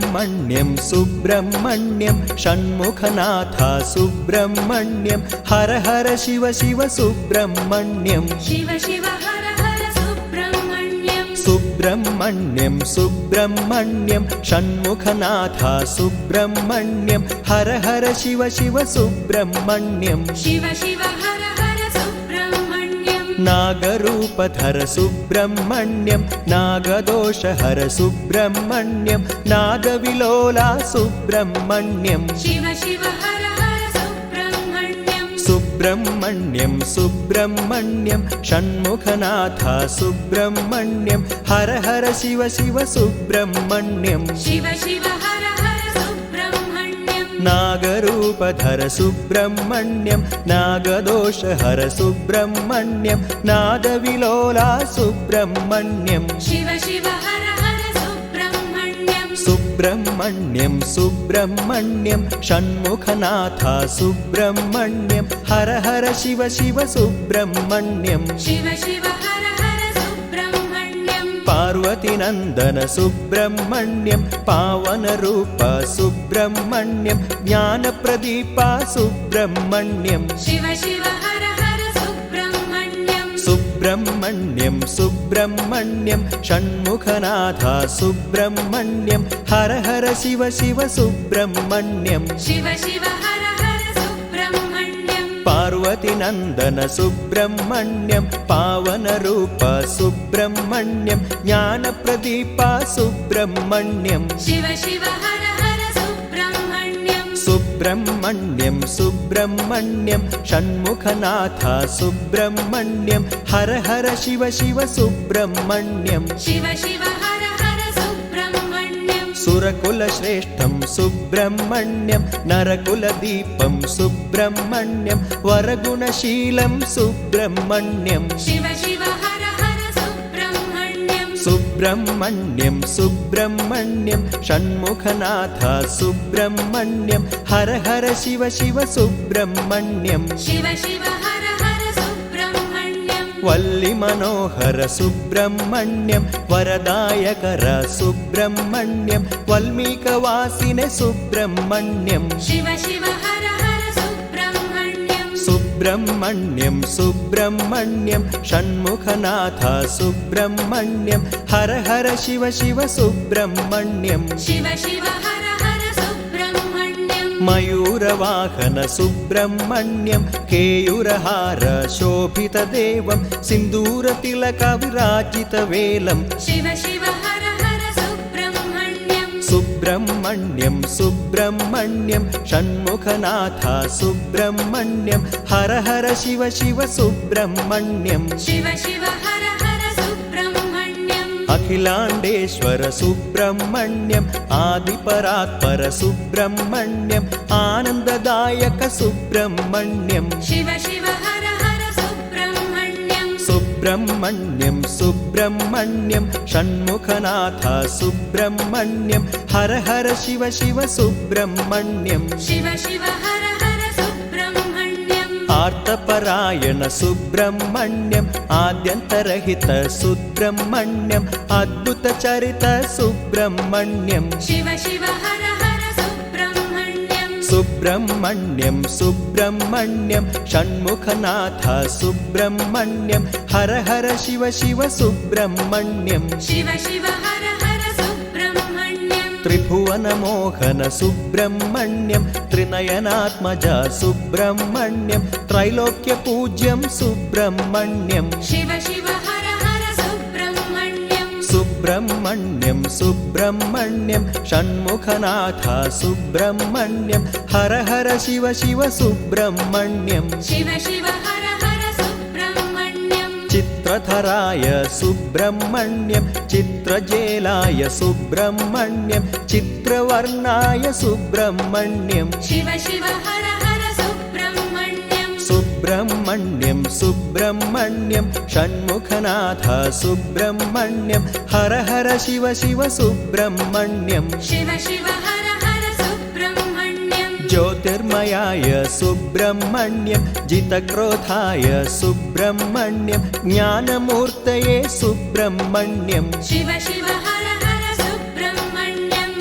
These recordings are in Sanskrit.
सुब्रह्मण्यं सुब्रह्मण्यं षण्मुखनाथ सुब्रह्मण्यं हर हर शिव शिव सुब्रह्मण्यं शिव शिव हर हर सुब्रह्मण्यं सुब्रह्मण्यं सुब्रह्मण्यं षण्मुखनाथ सुब्रह्मण्यं हर हर शिव शिव सुब्रह्मण्यं शिव शिव हर हर सुब्रह्मण्यं नागरूपधर सुब्रह्मण्यं नागदोषहर सुब्रह्मण्यं नादविलोला सुब्रह्मण्यं शिव शिव हर हर सुब्रह्मण्यं सुब्रह्मण्यं सुब्रह्मण्यं षण्मुखनाथ सुब्रह्मण्यं हर हर शिव शिव सुब्रह्मण्यं शिव शिव हर हर सुब्रह्मण्यं नागरूपधर सुब्रह्मण्यं नागदोषहर सुब्रह्मण्यं नादविलोला सुब्रह्मण्यं शिव शिव हर हर सुब्रह्मण्यं सुब्रह्मण्यं सुब्रह्मण्यं षण्मुखनाथ सुब्रह्मण्यं हर हर शिव शिव सुब्रह्मण्यं शिव शिव हर हर सुब्रह्मण्यं पार्वतीनन्दन सुब्रह्मण्यं पावनरूप सुब्रह्मण्यं ज्ञानप्रदीप सुब्रह्मण्यं शिव शिव हर हर सुब्रह्मण्यं सुब्रह्मण्यं सुब्रह्मण्यं षण्मुखनाथ सुब्रह्मण्यं हर हर शिव शिव सुब्रह्मण्यं शिव शिव हर हर सुब्रह्मण्यं पार्वतीनन्दन सुब्रह्मण्यं पावनरूप सुब्रह्मण्यं ज्ञानप्रदीप सुब्रह्मण्यं शिव शिव हर हर सुब्रह्मण्यं सुब्रह्मण्यं सुब्रह्मण्यं षण्मुखनाथ सुब्रह्मण्यं हर हर शिव शिव सुब्रह्मण्यं शिव शिव हर हर सुब्रह्मण्यं सुरकुलश्रेष्ठं सुब्रह्मण्यं नरकुलदीपं सुब्रह्मण्यं वरगुणशीलं सुब्रह्मण्यं शिव शिव हर हर सुब्रह्मण्यं सुब्रह्मण्यं सुब्रह्मण्यं षण्मुखनाथ सुब्रह्मण्यं हर हर शिव शिव सुब्रह्मण्यं शिव शिव हर हर सुब्रह्मण्यं वल्लिमनोहर सुब्रह्मण्यं वरदायकर सुब्रह्मण्यं वल्मीकवासिने सुब्रह्मण्यं शिव शिव हर हर सुब्रह्मण्यं सुब्रह्मण्यं सुब्रह्मण्यं षण्मुखनाथ सुब्रह्मण्यं हर हर शिव शिव सुब्रह्मण्यं शिव शिव हर हर सुब्रह्मण्यं मयूरवाहन सुब्रह्मण्यं केयूरहार शोभितदेवं सिन्दूरतिलकविराजितवेलं शिव शिव हर हर सुब्रह्मण्यं सुब्रह्मण्यं सुब्रह्मण्यं षण्मुखनाथ सुब्रह्मण्यं हर हर शिव शिव सुब्रह्मण्यं शिव शिव हर हर सुब्रह्मण्यं अखिलाण्डेश्वर सुब्रह्मण्यं आदिपरात्पर सुब्रह्मण्यं आनन्ददायक सुब्रह्मण्यं शिव शिव हर हर सुब्रह्मण्यं सुब्रह्मण्यं सुब्रह्मण्यं षण्मुखनाथ सुब्रह्मण्यं हर हर शिव शिव सुब्रह्मण्यं शिव शिव हर हर सुब्रह्मण्यं आर्तपरायण सुब्रह्मण्यं आद्यन्तरहित सुब्रह्मण्यं अद्भुतचरित सुब्रह्मण्यं शिव शिव हर हर सुब्रह्मण्यं सुब्रह्मण्यं सुब्रह्मण्यं षण्मुखनाथ सुब्रह्मण्यं हर हर शिव शिव सुब्रह्मण्यं शिव शिव हर हर सुब्रह्मण्यं त्रिभुवनमोहन सुब्रह्मण्यं त्रिनयनात्मज सुब्रह्मण्यं त्रैलोक्यपूज्यं सुब्रह्मण्यं शिव शिव हर हर सुब्रह्मण्यं सुब्रह्मण्यं सुब्रह्मण्यं षण्मुखनाथ सुब्रह्मण्यं हर हर शिव शिव सुब्रह्मण्यं शिव शिव हर हर सुब्रह्मण्यं चित्रधराय सुब्रह्मण्यं चित्रजेलाय सुब्रह्मण्यं चित्रवर्णाय सुब्रह्मण्यं शिव शिव हर हर सुब्रह्मण्यं सुब्रह्मण्यं सुब्रह्मण्यं षण्मुखनाथ सुब्रह्मण्यं हर हर शिव शिव सुब्रह्मण्यं शिव शिव हर हर सुब्रह्मण्यं ज्योतिर्मयाय सुब्रह्मण्यं जितक्रोधाय सुब्रह्मण्यं ज्ञानमूर्तये सुब्रह्मण्यं शिव शिव हर हर सुब्रह्मण्यं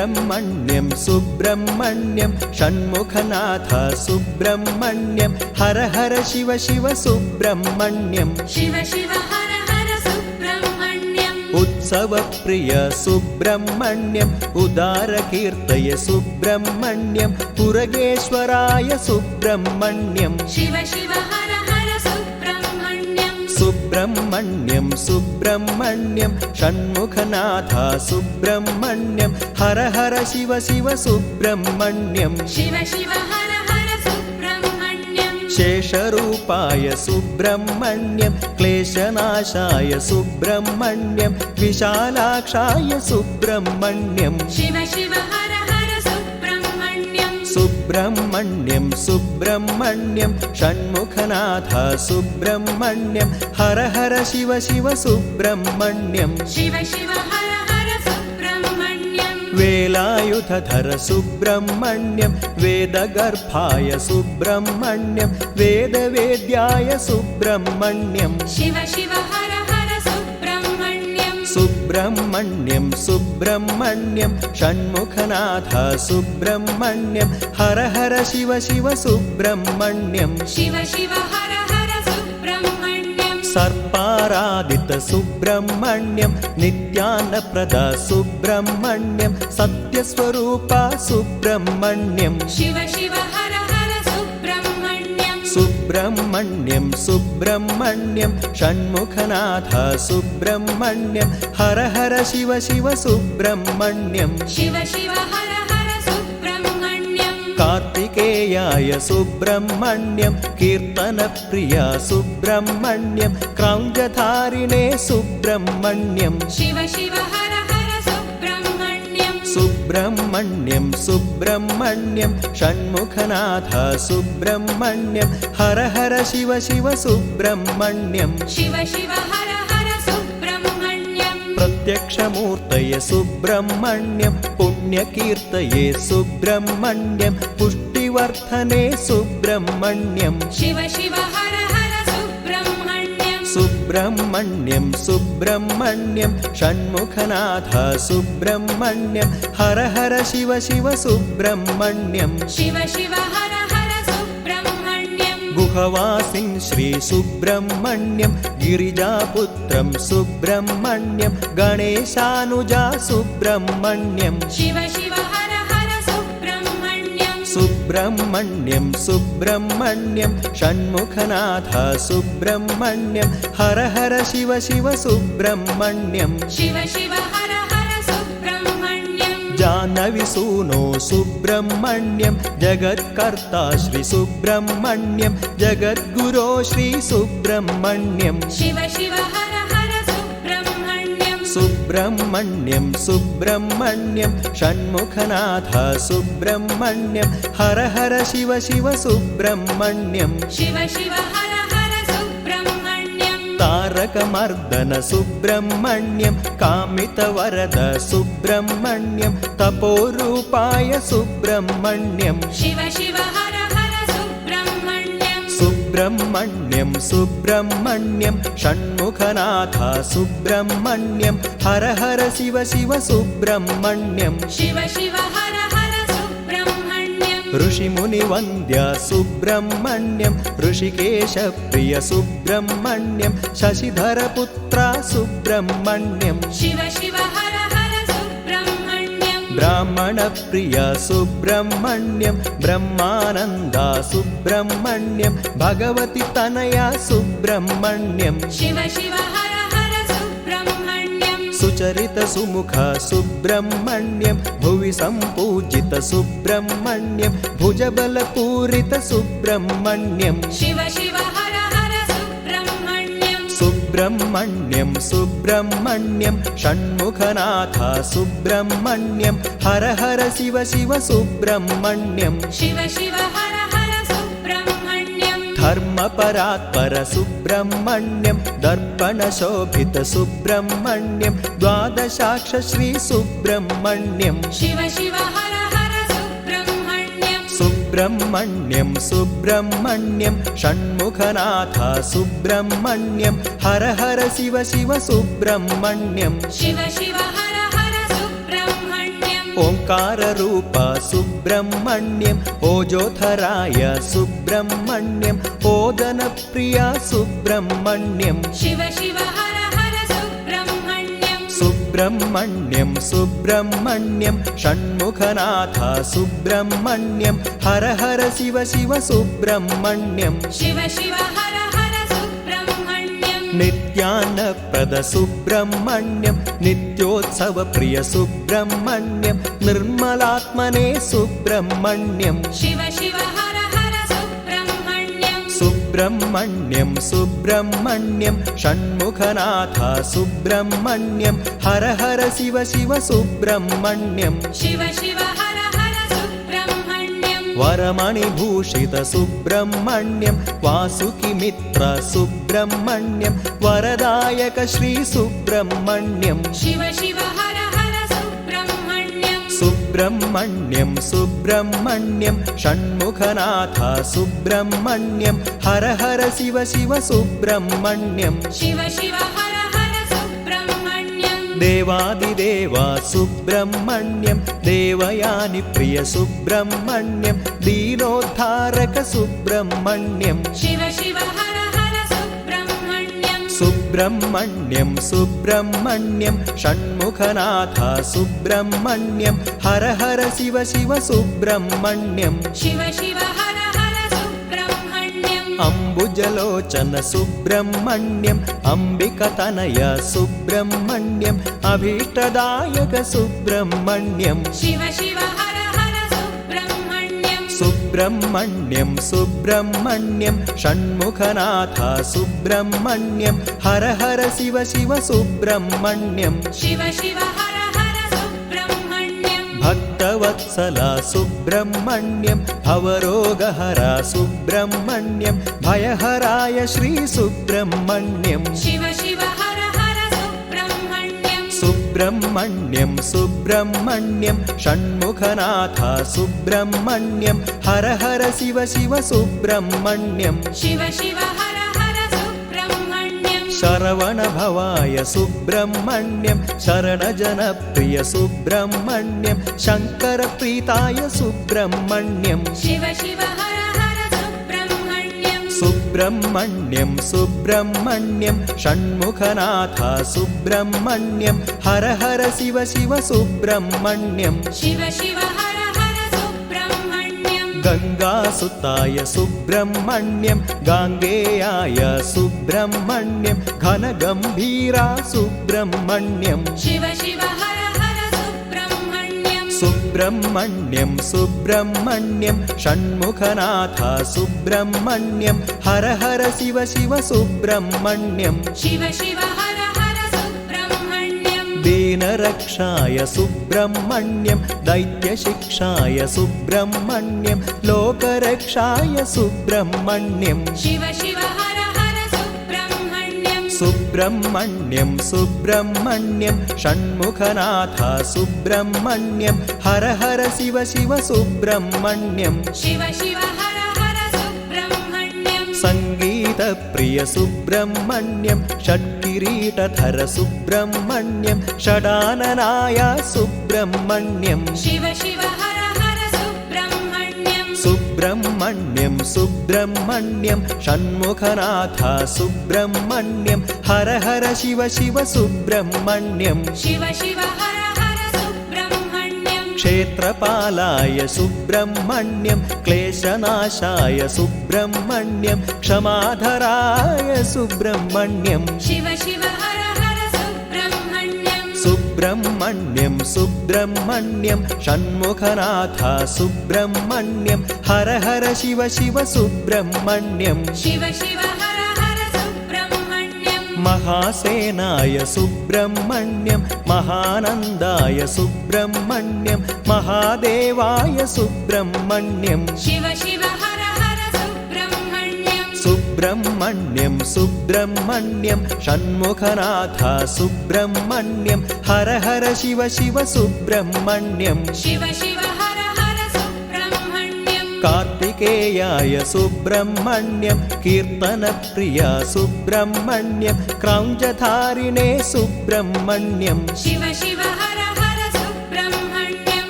सुब्रह्मण्यं सुब्रह्मण्यं षण्मुखनाथ सुब्रह्मण्यं हर हर शिव शिव सुब्रह्मण्यं शिव शिव हर हर सुब्रह्मण्यम् उत्सवप्रिय सुब्रह्मण्यं उदारकीर्तय सुब्रह्मण्यं पुरगेश्वराय सुब्रह्मण्यं शिव शिव हर हर सुब्रह्मण्यम् सुब्रह्मण्यं सुब्रह्मण्यं षण्मुखनाथ सुब्रह्मण्यं हर हर शिव शिव सुब्रह्मण्यं शिव शिव हर हर सुब्रह्मण्यम् शेषरूपाय सुब्रह्मण्यं क्लेशनाशाय सुब्रह्मण्यं विशालाक्षाय सुब्रह्मण्यं शिव शिव हर हर सुब्रह्मण्यम् सुब्रह्मण्यं सुब्रह्मण्यं षण्मुखनाथ सुब्रह्मण्यं हर हर शिव शिव सुब्रह्मण्यं शिव शिव हर हर सुब्रह्मण्यम् वेलायुधधर सुब्रह्मण्यं वेदगर्भाय सुब्रह्मण्यं वेदवेद्याय सुब्रह्मण्यं शिव शिव हर हर सुब्रह्मण्यम् सुब्रह्मण्यं सुब्रह्मण्यं षण्मुखनाथ सुब्रह्मण्यं हर हर शिव शिव सुब्रह्मण्यं शिव शिव हर हर सुब्रह्मण्यम् सर्पारादित सुब्रह्मण्यं नित्यानप्रद सुब्रह्मण्यं सत्यस्वरूपा सुब्रह्मण्यं शिव शिव हर हर सुब्रह्मण्यम् सुब्रह्मण्यं सुब्रह्मण्यं षण्मुखनाथ सुब्रह्मण्यं हर हर शिव शिव सुब्रह्मण्यं शिव शिव हर हर सुब्रह्मण्यम् कार्तिकेयाय सुब्रह्मण्यं कीर्तनप्रिय सुब्रह्मण्यं क्रौञ्चधारिणे सुब्रह्मण्यं शिव शिव हर हर सुब्रह्मण्यम् सुब्रह्मण्यं सुब्रह्मण्यं षण्मुखनाथ सुब्रह्मण्यं हर हर शिव शिव सुब्रह्मण्यं शिव शिव हर हर सुब्रह्मण्यम् प्रत्यक्षमूर्तये सुब्रह्मण्यं पुण्यकीर्तये सुब्रह्मण्यं पुष्टिवर्धने सुब्रह्मण्यं शिव शिव हर हर सुब्रह्मण्यम् सुब्रह्मण्यं सुब्रह्मण्यं षण्मुखनाथ सुब्रह्मण्यं हर हर शिव शिव सुब्रह्मण्यं शिव शिव हर हर सुब्रह्मण्यम् गुहवासिं श्री सुब्रह्मण्यं गिरिजापुत्रं सुब्रह्मण्यं गणेशानुजा सुब्रह्मण्यं शिव शिव हर हर सुब्रह्मण्यम् सुब्रह्मण्यं सुब्रह्मण्यं षण्मुखनाथ सुब्रह्मण्यं हर हर शिव शिव सुब्रह्मण्यं शिव शिव हर हर सुब्रह्मण्यम् जानविसूनो सुब्रह्मण्यं जगत्कर्ता श्री सुब्रह्मण्यं जगद्गुरो श्री सुब्रह्मण्यं शिव शिव हर हर सुब्रह्मण्यम् सुब्रह्मण्यं सुब्रह्मण्यं षण्मुखनाथ सुब्रह्मण्यं हर हर शिव शिव सुब्रह्मण्यं शिव शिव हर हर सुब्रह्मण्यम् तारकमर्दन सुब्रह्मण्यं कामितवरद सुब्रह्मण्यं तपोरूपाय सुब्रह्मण्यं शिव शिव हर हर सुब्रह्मण्यम् सुब्रह्मण्यं सुब्रह्मण्यं षण्मुखनाथ सुब्रह्मण्यं हर हर शिव शिव सुब्रह्मण्यं शिव शिव हर हर सुब्रह्मण्यम् ऋषिमुनिवन्द्य सुब्रह्मण्यं ऋषिकेशप्रिय सुब्रह्मण्यं शशिधरपुत्र सुब्रह्मण्यं शिव शिव हर हर सुब्रह्मण्यम् ब्राह्मणप्रिय सुब्रह्मण्यं ब्रह्मानन्दा सुब्रह्मण्यं भगवति तनया सुब्रह्मण्यं शिव शिव हर हर सुब्रह्मण्यम् सुचरित सुमुख सुब्रह्मण्यं भुवि सम्पूजित सुब्रह्मण्यं भुजबलपूरित सुब्रह्मण्यं शिव शिव हर हर सुब्रह्मण्यम् सुब्रह्मण्यं सुब्रह्मण्यं षण्मुखनाथ सुब्रह्मण्यं हर हर शिव शिव सुब्रह्मण्यं शिव शिव हर हर सुब्रह्मण्यम् धर्मपरात्पर सुब्रह्मण्यं दर्पणशोभित सुब्रह्मण्यं द्वादशाक्ष श्री सुब्रह्मण्यं शिव शिव हर हर सुब्रह्मण्यम् सुब्रह्मण्यं सुब्रह्मण्यं षण्मुखनाथ सुब्रह्मण्यं हर हर शिव शिव सुब्रह्मण्यं शिव शिव हर हर सुब्रह्मण्यम् ओङ्काररूप सुब्रह्मण्यम् ओजोधराय सुब्रह्मण्यम् ओदनप्रिया सुब्रह्मण्यम् शिव शिव हर हर सुब्रह्मण्यम् सुब्रह्मण्यं सुब्रह्मण्यं षण्मुखनाथ सुब्रह्मण्यं हर हर शिव शिव सुब्रह्मण्यम् शिव शिव हर हर सुब्रह्मण्यम् नित्यान्नप्रद सुब्रह्मण्यं नित्योत्सवप्रिय सुब्रह्मण्यं निर्मलात्मने सुब्रह्मण्यम् शिव शिव हर हर सुब्रह्मण्यम् सुब्रह्मण्यं सुब्रह्मण्यं षण्मुखनाथ सुब्रह्मण्यं हर हर शिव शिव सुब्रह्मण्यम् शिव शिव हर हर सुब्रह्मण्यम् वरमणिभूषित सुब्रह्मण्यं वासुकिमित्र सुब्रह्मण्यं वरदायक श्री सुब्रह्मण्यम् शिव शिव हर हर सुब्रह्मण्यम् सुब्रह्मण्यं सुब्रह्मण्यं षण्मुखनाथ सुब्रह्मण्यं हर हर शिव शिव सुब्रह्मण्यम् शिव शिव हर हर सुब्रह्मण्यम् देवादिदेव सुब्रह्मण्यं देवयानि प्रिय सुब्रह्मण्यं दीनोद्धारक सुब्रह्मण्यम् शिव शिव हर हर सुब्रह्मण्यम् सुब्रह्मण्यं सुब्रह्मण्यं षण्मुखनाथ सुब्रह्मण्यं हर हर शिव शिव सुब्रह्मण्यम् शिव शिव हर हर सुब्रह्मण्यम् अम्बुजलोचन सुब्रह्मण्यम् अम्बिकतनय सुब्रह्मण्यम् अभीष्टदायक सुब्रह्मण्यम् शिव शिव हर हर सुब्रह्मण्यम् सुब्रह्मण्यं सुब्रह्मण्यं षण्मुखनाथ सुब्रह्मण्यं हर हर शिव शिव सुब्रह्मण्यम् शिव शिव हर हर सुब्रह्मण्यम् भक्तवत्सला सुब्रह्मण्यं भवरोगहरा सुब्रह्मण्यं भयहराय श्री सुब्रह्मण्यम् शिव शिव हर हर सुब्रह्मण्यम् सुब्रह्मण्यं सुब्रह्मण्यं षण्मुखनाथ सुब्रह्मण्यं हर हर शिव शिव सुब्रह्मण्यम् शिव शिव हर हर सुब्रह्मण्यम् शरवणभवाय सुब्रह्मण्यं शरणजनप्रिय सुब्रह्मण्यं शङ्करप्रीताय सुब्रह्मण्यम् शिव शिव हर हर सुब्रह्मण्यम् सुब्रह्मण्यं सुब्रह्मण्यं षण्मुखनाथ सुब्रह्मण्यं हर हर शिव शिव सुब्रह्मण्यम् शिव शिव हर हर सुब्रह्मण्यम् गङ्गासुताय सुब्रह्मण्यं गाङ्गेयाय सुब्रह्मण्यं घनगम्भीरा सुब्रह्मण्यम् शिव शिव हर हर सुब्रह्मण्यम् सुब्रह्मण्यं सुब्रह्मण्यं षण्मुखनाथ सुब्रह्मण्यं हर हर शिव शिव सुब्रह्मण्यम् शिव शिव हर हर सुब्रह्मण्यम् दीनरक्षाय सुब्रह्मण्यं दैत्यशिक्षाय सुब्रह्मण्यं लोकरक्षाय सुब्रह्मण्यम् शिव शिव हर हर सुब्रह्मण्यम् सुब्रह्मण्यं सुब्रह्मण्यं षण्मुखनाथ सुब्रह्मण्यं हर हर शिव शिव सुब्रह्मण्यम् शिव शिव हर हर सुब्रह्मण्यम् सङ्गीतप्रिय सुब्रह्मण्यं षट्किरीटधर सुब्रह्मण्यं षडाननाय सुब्रह्मण्यम् शिव शिव हर हर सुब्रह्मण्यम् सुब्रह्मण्यं सुब्रह्मण्यं षण्मुखनाथ सुब्रह्मण्यं हर हर शिव शिव सुब्रह्मण्यम् शिव शिव हर हर सुब्रह्मण्यम् क्षेत्रपालाय सुब्रह्मण्यं क्लेशनाशाय सुब्रह्मण्यं क्षमाधराय सुब्रह्मण्यम् शिव शिव हर हर सुब्रह्मण्यम् सुब्रह्मण्यं सुब्रह्मण्यं षण्मुखनाथ सुब्रह्मण्यं हर हर शिव शिव सुब्रह्मण्यम् शिव शिव हर हर सुब्रह्मण्यम् महासेनाय सुब्रह्मण्यं महानन्दाय सुब्रह्मण्यं महादेवाय सुब्रह्मण्यम् शिव शिव हर हर सुब्रह्मण्यम् सुब्रह्मण्यं सुब्रह्मण्यं षण्मुखनाथ सुब्रह्मण्यं हर हर शिव शिव सुब्रह्मण्यम् शिव शिव हर हर सुब्रह्मण्यम् कार्तिकेयाय सुब्रह्मण्यं कीर्तनप्रिया सुब्रह्मण्यं क्रौञ्चधारिणे सुब्रह्मण्यम् शिव शिव हर हर सुब्रह्मण्यम्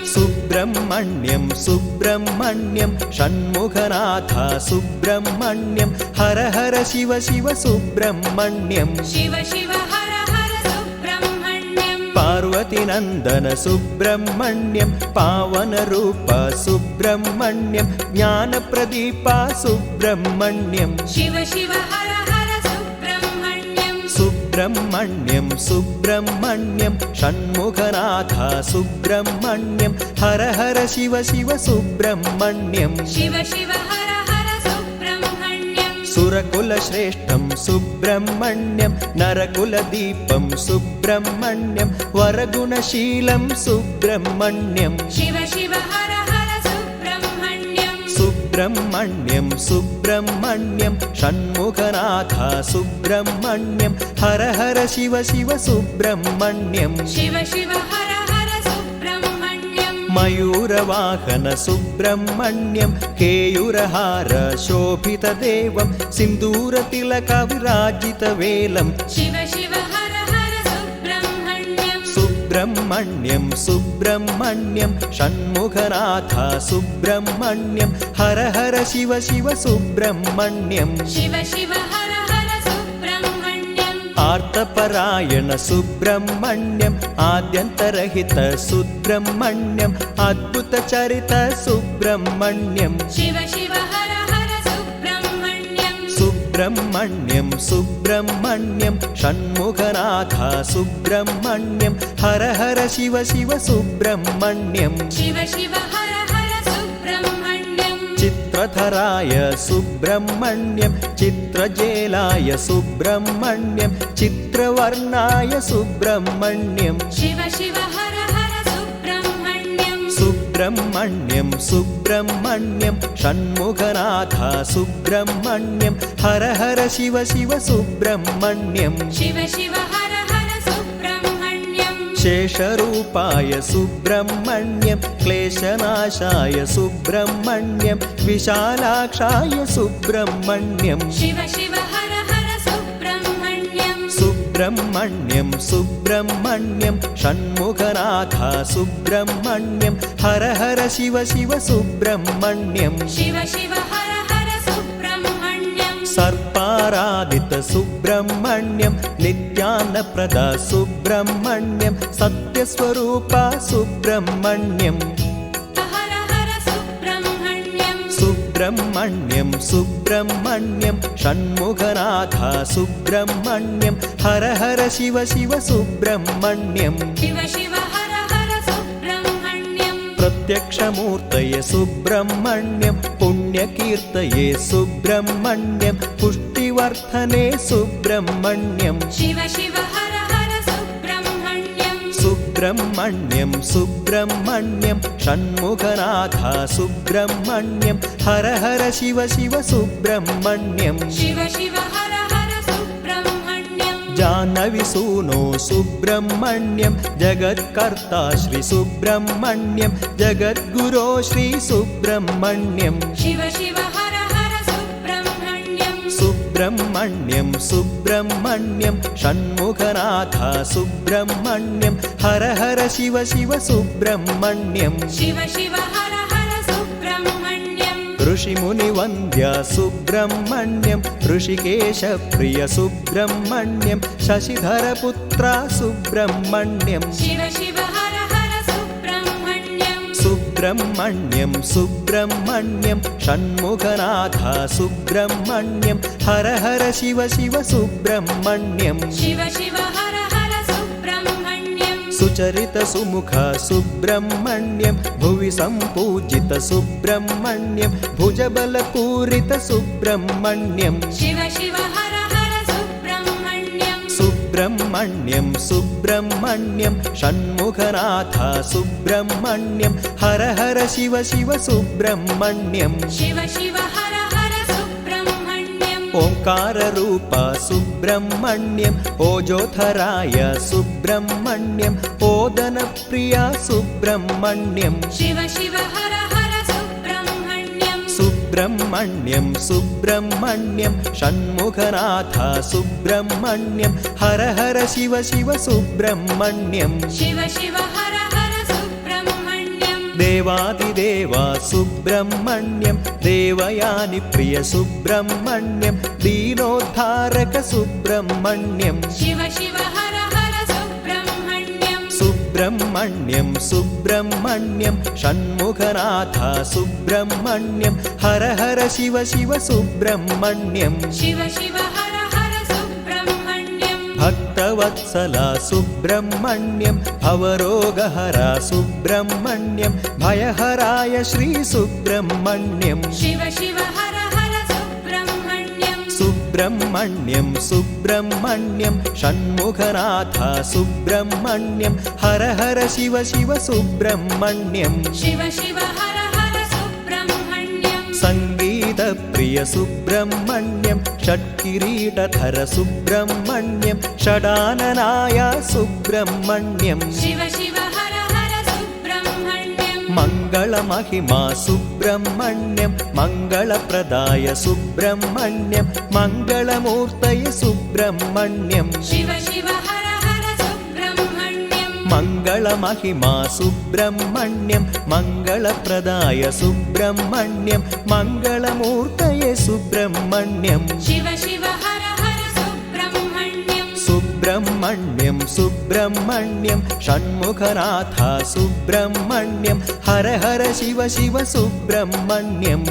सुब्रह्मण्यं सुब्रह्मण्यं षण्मुखनाथ सुब्रह्मण्यं हर हर शिव शिव सुब्रह्मण्यं शिव शिव हर हर सुब्रह्मण्यं पार्वतीनन्दन सुब्रह्मण्यं पावनरूप सुब्रह्मण्यं ज्ञानप्रदीप सुब्रह्मण्यं शिव शिव हर हर सुब्रह्मण्यं सुब्रह्मण्यं सुब्रह्मण्यं षण्मुखनाथ सुब्रह्मण्यं हर हर शिव शिव सुब्रह्मण्यं शिव शिव हर हर सुब्रह्मण्यं सुरकुलश्रेष्ठं सुब्रह्मण्यं नरकुलदीपं सुब्रह्मण्यं वरगुणशीलं सुब्रह्मण्यं शिव शिव हर हर सुब्रह्मण्यं सुब्रह्मण्यं सुब्रह्मण्यं षण्मुखनाथ सुब्रह्मण्यं हर हर शिव शिव सुब्रह्मण्यं शिव शिव हर हर सुब्रह्मण्यं मयूरवाहन सुब्रह्मण्यं केयूरहार शोभितदेवं सिन्दूरतिलकविराजितवेलं शिव शिव हर हर सुब्रह्मण्यं सुब्रह्मण्यं सुब्रह्मण्यं षण्मुखनाथ सुब्रह्मण्यं हर हर शिव शिव सुब्रह्मण्यं शिव शिव हर हर सुब्रह्मण्यं आर्तपरायण सुब्रह्मण्यं आद्यन्तरहित सुब्रह्मण्यं अद्भुतचरित सुब्रह्मण्यं शिव शिव हर हर सुब्रह्मण्यं सुब्रह्मण्यं सुब्रह्मण्यं षण्मुखनाथ सुब्रह्मण्यं हर हर शिव शिव सुब्रह्मण्यं शिव शिव हर हर सुब्रह्मण्यं चित्रधराय सुब्रह्मण्यं चित्रजेलाय सुब्रह्मण्यं चित्रवर्णाय सुब्रह्मण्यं शिव शिव हर हर सुब्रह्मण्यं सुब्रह्मण्यं सुब्रह्मण्यं षण्मुखनाथ सुब्रह्मण्यं हर हर शिव शिव सुब्रह्मण्यं शिव शिव हर हर सुब्रह्मण्यं शेषरूपाय सुब्रह्मण्यं क्लेशनाशाय सुब्रह्मण्यं विशालाक्षाय सुब्रह्मण्यं शिव शिव हर हर सुब्रह्मण्यं सुब्रह्मण्यं सुब्रह्मण्यं षण्मुखनाथ सुब्रह्मण्यं हर हर शिव शिव सुब्रह्मण्यं शिव शिव हर हर सुब्रह्मण्यं सर्पाराधित सुब्रह्मण्यं नित्यानप्रद सुब्रह्मण्यं सत्यस्वरूप सुब्रह्मण्यं हर हर सुब्रह्मण्यं सुब्रह्मण्यं सुब्रह्मण्यं षण्मुखनाथ सुब्रह्मण्यं हर हर शिव शिव सुब्रह्मण्यं शिव शिव हर हर सुब्रह्मण्यं प्रत्यक्षमूर्तये सुब्रह्मण्यं पुण्यकीर्तये सुब्रह्मण्यं पुष्टिवर्धने सुब्रह्मण्यं शिव शिव हर हर सुब्रह्मण्यं सुब्रह्मण्यं सुब्रह्मण्यं षण्मुखनाथ सुब्रह्मण्यं हर हर शिव शिव सुब्रह्मण्यं शिव शिव हर हर सुब्रह्मण्यं जानविसूनो सुब्रह्मण्यं जगत्कर्ता श्री सुब्रह्मण्यं जगद्गुरो श्री सुब्रह्मण्यं शिव शिव हर हर सुब्रह्मण्यं सुब्रह्मण्यं सुब्रह्मण्यं षण्मुखनाथ सुब्रह्मण्यं हर हर शिव शिव सुब्रह्मण्यं शिव शिव हर हर सुब्रह्मण्यं ऋषिमुनिवन्द्य सुब्रह्मण्यं ऋषिकेशप्रिय सुब्रह्मण्यं शशिधरपुत्र सुब्रह्मण्यं शिव शिव हर हर सुब्रह्मण्यं सुब्रह्मण्यं सुब्रह्मण्यं षण्मुखनाथ सुब्रह्मण्यं हर हर शिव शिव सुब्रह्मण्यं शिव शिव हर हर सुब्रह्मण्यं सुचरित सुमुख सुब्रह्मण्यं भुवि सम्पूजित सुब्रह्मण्यं भुजबलपूरित सुब्रह्मण्यं शिव शिव हर हर सुब्रह्मण्यं सुब्रह्मण्यं सुब्रह्मण्यं षण्मुखनाथ सुब्रह्मण्यं हर हर शिव शिव सुब्रह्मण्यं शिव शिव हर हर सुब्रह्मण्यं ओंकाररूप सुब्रह्मण्यं ओजोधराय सुब्रह्मण्यं ओदनप्रिय सुब्रह्मण्यं शिव शिव हर हर सुब्रह्मण्यं सुब्रह्मण्यं सुब्रह्मण्यं षण्मुखनाथ सुब्रह्मण्यं हर हर शिव शिव सुब्रह्मण्यं शिव शिव हर हर सुब्रह्मण्यं देवादिदेवा सुब्रह्मण्यं देवयानि प्रिय सुब्रह्मण्यं दीनोद्धारक सुब्रह्मण्यं शिव शिव हर हर सुब्रह्मण्यं सुब्रह्मण्यं सुब्रह्मण्यं षण्मुखनाथ सुब्रह्मण्यं हर हर शिव शिव सुब्रह्मण्यं शिव शिव हर हर सुब्रह्मण्यं भक्तवत्सला सुब्रह्मण्यं भवरोगहरा सुब्रह्मण्यं भयहराय श्री सुब्रह्मण्यं शिव शिव हर हर सुब्रह्मण्यं सुब्रह्मण्यं सुब्रह्मण्यं षण्मुखनाथ सुब्रह्मण्यं हर हर शिव शिव सुब्रह्मण्यं शिव शिव हर हर सुब्रह्मण्यं सङ्गीतप्रिय सुब्रह्मण्यं षट्किरीटधर सुब्रह्मण्यं षडाननाय सुब्रह्मण्यं शिव शिव हर हर सुब्रह्मण्यं मङ्गलमहिमा सुब्रह्मण्यं मङ्गलप्रदाय सुब्रह्मण्यं मङ्गलमूर्तये सुब्रह्मण्यं शिव शिव हर हर सुब्रह्मण्यं मङ्गलमहिमा सुब्रह्मण्यं मङ्गलप्रदाय सुब्रह्मण्यं मङ्गलमूर्तये सुब्रह्मण्यं शिव शिव हर हर सुब्रह्मण्यं सुब्रह्मण्यं सुब्रह्मण्यं षण्मुखनाथ सुब्रह्मण्यं हर हर शिव शिव सुब्रह्मण्यं